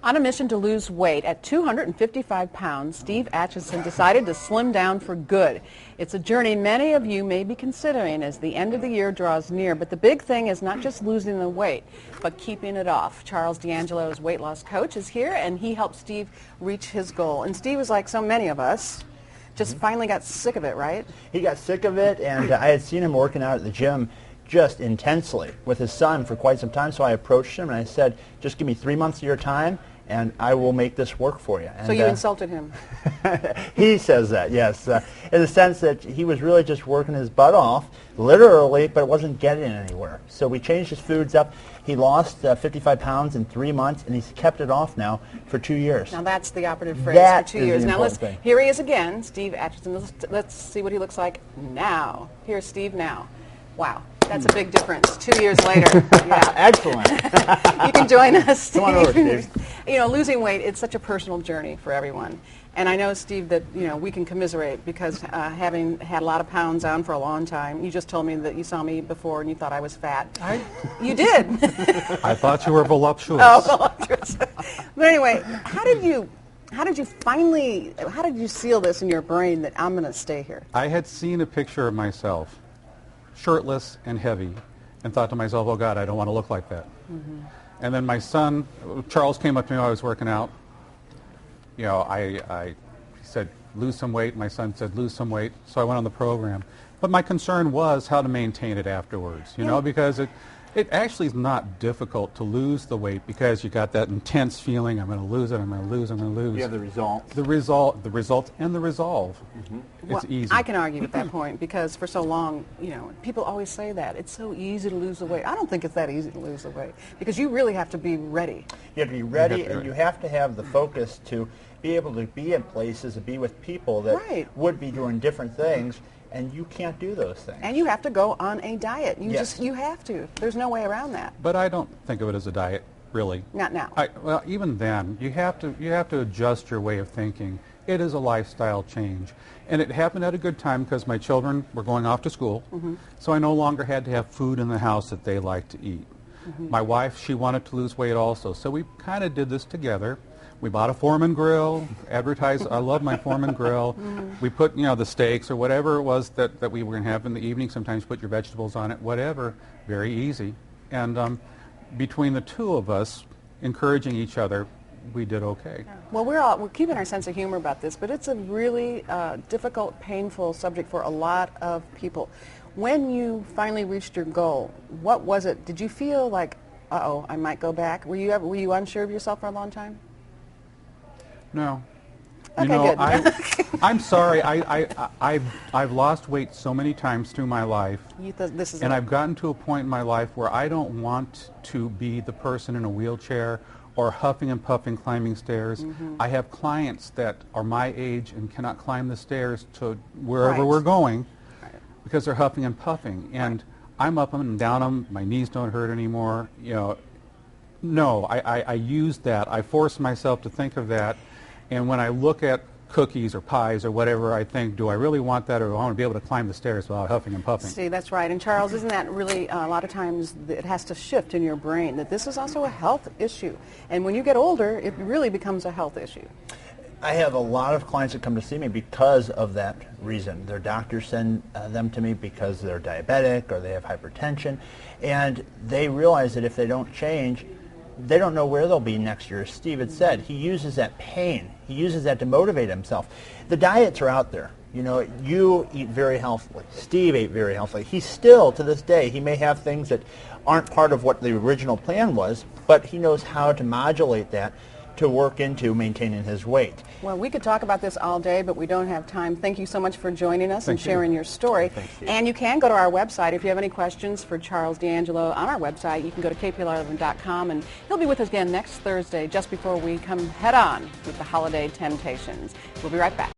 On a mission to lose weight, at 255 pounds, Steve Atchison decided to slim down for good. It's a journey many of you may be considering as the end of the year draws near, but the big thing is not just losing the weight, but keeping it off. Charles D'Angelo's weight loss coach is here, and he helped Steve reach his goal. And Steve is like so many of us, just finally got sick of it, right? He got sick of it, and I had seen him working out at the gym just intensely with his son for quite some time, so I approached him and I said, just give me 3 months of your time and I will make this work for you. And, so you insulted him? He says that, yes, in the sense that he was really just working his butt off, literally, but it wasn't getting anywhere. So we changed his foods up. He lost 55 pounds in 3 months, and he's kept it off now for 2 years. Now that's the operative phrase, that for 2 years. Now thing. here he is again, Steve Atchison. Let's see what he looks like now. Here's Steve now. Wow. That's a big difference. 2 years later. Yeah. Excellent. You can join us, Steve. Come on over, Steve. You know, losing weight, it's such a personal journey for everyone. And I know, Steve, that, you know, we can commiserate because having had a lot of pounds on for a long time, you just told me that you saw me before and you thought I was fat. You did. I thought you were voluptuous. Oh, voluptuous. But anyway, how did you seal this in your brain that I'm going to stay here? I had seen a picture of myself, shirtless and heavy, and thought to myself, oh God, I don't want to look like that. Mm-hmm. And then my son, Charles, came up to me while I was working out. You know, he said, lose some weight. My son said, lose some weight. So I went on the program. But my concern was how to maintain it afterwards, you know, because it actually is not difficult to lose the weight because you got that intense feeling, I'm going to lose it, I'm going to lose, I'm going to lose. You have the results. The results and the resolve. Mm-hmm. It's easy. I can argue with that point because for so long, you know, people always say that. It's so easy to lose the weight. I don't think it's that easy to lose the weight because you really have to be ready. You have to be ready, and you have to have the focus to be able to be in places and be with people that would be doing different things. And you can't do those things. And you have to go on a diet. You have to. There's no way around that. But I don't think of it as a diet, really. Not now. Well, even then, you have to adjust your way of thinking. It is a lifestyle change. And it happened at a good time because my children were going off to school, so I no longer had to have food in the house that they like to eat. My wife, she wanted to lose weight also, so we kind of did this together. We bought a Foreman grill, advertised, I love my Foreman grill. We put, you know, the steaks or whatever it was that we were going to have in the evening. Sometimes put your vegetables on it, whatever. Very easy. And between the two of us, encouraging each other, we did okay. Well, we're keeping our sense of humor about this, but it's a really difficult, painful subject for a lot of people. When you finally reached your goal, what was it? Did you feel like, uh-oh, I might go back? Were you unsure of yourself for a long time? No. Okay, you know, good. I'm sorry. I've lost weight so many times through my life, and I've gotten to a point in my life where I don't want to be the person in a wheelchair or huffing and puffing climbing stairs. I have clients that are my age and cannot climb the stairs to wherever we're going because they're huffing and puffing, and I'm up and down them. My knees don't hurt anymore. You know, no, I use that. I force myself to think of that. And when I look at cookies or pies or whatever, I think, do I really want that, or do I want to be able to climb the stairs without huffing and puffing? See, that's right. And Charles, isn't that really, a lot of times it has to shift in your brain, that this is also a health issue. And when you get older, it really becomes a health issue. I have a lot of clients that come to see me because of that reason. Their doctors send them to me because they're diabetic or they have hypertension, and they realize that if they don't change, they don't know where they'll be next year. As Steve had said, he uses that pain. He uses that to motivate himself. The diets are out there. You know, you eat very healthily. Steve ate very healthily. He still, to this day, he may have things that aren't part of what the original plan was, but he knows how to modulate that to work into maintaining his weight. Well, we could talk about this all day, but we don't have time. Thank you so much for joining us and sharing your story. And you can go to our website. If you have any questions for Charles D'Angelo on our website, you can go to kpl11.com, and he'll be with us again next Thursday just before we come head on with the holiday temptations. We'll be right back.